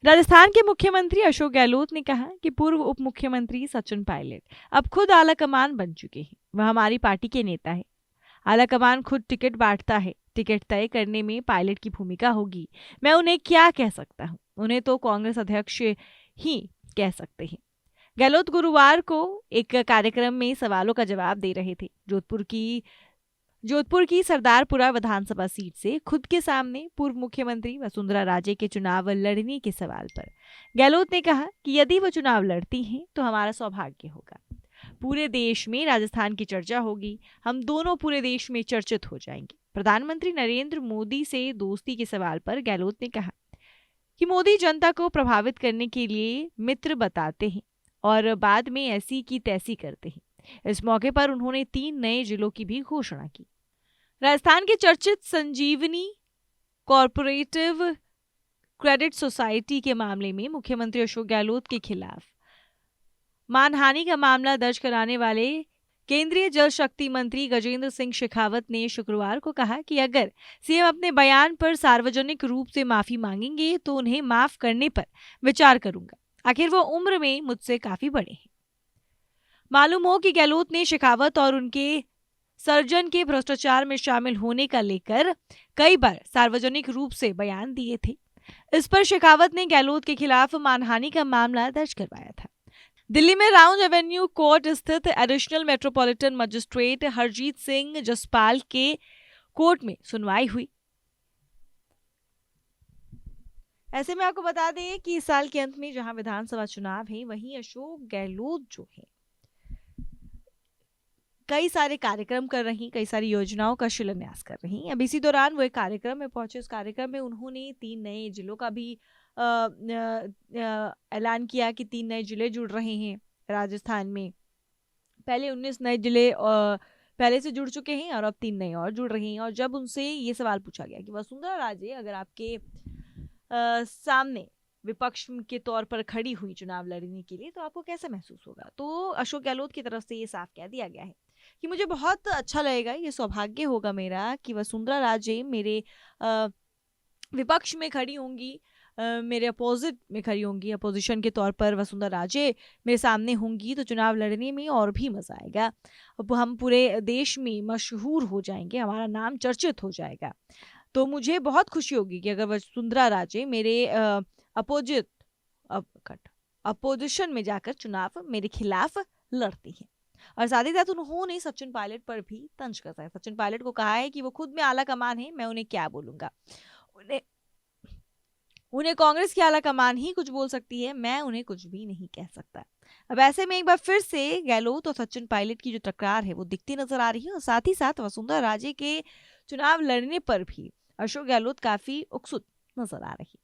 राजस्थान के मुख्यमंत्री अशोक गहलोत ने कहा कि पूर्व उप मुख्यमंत्री सचिन पायलट अब खुद आलाकमान बन चुके हैं। वह हमारी पार्टी के नेता है। आलाकमान खुद टिकट बांटता है। टिकट तय करने में पायलट की भूमिका होगी। मैं उन्हें क्या कह सकता हूँ? उन्हें तो कांग्रेस अध्यक्ष ही कह सकते हैं। गहलोत गुरुवार को एक कार्यक्रम में सवालों का जवाब दे रहे थे। जोधपुर की सरदारपुरा विधानसभा सीट से खुद के सामने पूर्व मुख्यमंत्री वसुंधरा राजे के चुनाव लड़ने के सवाल पर गहलोत ने कहा कि यदि वो चुनाव लड़ती हैं तो हमारा सौभाग्य होगा। पूरे देश में राजस्थान की चर्चा होगी। हम दोनों पूरे देश में चर्चित हो जाएंगे। प्रधानमंत्री नरेंद्र मोदी से दोस्ती के सवाल पर गहलोत ने कहा कि मोदी जनता को प्रभावित करने के लिए मित्र बताते हैं और बाद में ऐसी की तैसी करते हैं। इस मौके पर उन्होंने 3 नए जिलों की भी घोषणा की। राजस्थान के चर्चित संजीवनी कॉरपोरेटिव क्रेडिट सोसाइटी के मामले में मुख्यमंत्री अशोक गहलोत के खिलाफ मानहानि का मामला दर्ज कराने वाले केंद्रीय जल शक्ति मंत्री गजेंद्र सिंह शेखावत ने शुक्रवार को कहा कि अगर सीएम अपने बयान पर सार्वजनिक रूप से माफी मांगेंगे तो उन्हें माफ करने पर विचार करूंगा। आखिर वो उम्र में मुझसे काफी बड़े हैं। मालूम हो कि गहलोत ने शेखावत और उनके सर्जन के भ्रष्टाचार में शामिल होने का लेकर कई बार सार्वजनिक रूप से बयान दिए थे। इस पर शेखावत ने गहलोत के खिलाफ मानहानि का मामला दर्ज करवाया था। दिल्ली में राउंड एवेन्यू कोर्ट स्थित additional metropolitan magistrate Harjeet Singh Jaspal के कोर्ट में सुनवाई हुई। ऐसे में आपको बता दें कि इस साल के अंत में जहां विधानसभा चुनाव है, वहीं अशोक गहलोत जो है कई सारे कार्यक्रम कर रही, कई सारी योजनाओं का शिलान्यास कर रही। अब इसी दौरान वो एक कार्यक्रम में पहुंचे। उस कार्यक्रम में उन्होंने 3 नए जिलों का भी ऐलान किया कि 3 नए जिले जुड़ रहे हैं राजस्थान में। पहले 19 नए जिले पहले से जुड़ चुके हैं और अब 3 नए और जुड़ रहे हैं। और जब उनसे ये सवाल पूछा गया कि वसुंधरा राजे अगर आपके सामने विपक्ष के तौर पर खड़ी हुई चुनाव लड़ने के लिए तो आपको कैसा महसूस होगा, तो अशोक गहलोत की तरफ से ये साफ कह दिया गया है कि मुझे बहुत अच्छा लगेगा, ये सौभाग्य होगा मेरा कि वसुंधरा राजे मेरे विपक्ष में खड़ी होंगी, मेरे अपोजिट में खड़ी होंगी। अपोजिशन के तौर पर वसुंधरा राजे मेरे सामने होंगी तो चुनाव लड़ने में और भी मजा आएगा। अब हम पूरे देश में मशहूर हो जाएंगे, हमारा नाम चर्चित हो जाएगा। तो मुझे बहुत खुशी होगी कि अगर वसुंधरा राजे मेरे अपोजिशन में जाकर चुनाव मेरे खिलाफ लड़ती हैं। और साथ ही साथ उन्होंने सचिन पायलट पर भी तंज कसा है। सचिन पायलट को कहा है कि वो खुद में आला कमान है, मैं उन्हें क्या बोलूंगा, उन्हें कांग्रेस की आला कमान ही कुछ बोल सकती है, मैं उन्हें कुछ भी नहीं कह सकता। अब ऐसे में एक बार फिर से गहलोत और सचिन पायलट की जो टकरार है वो दिखती नजर आ रही है। और साथ ही साथ वसुंधरा राजे के चुनाव लड़ने पर भी अशोक गहलोत काफी उत्सुक नजर आ रही है।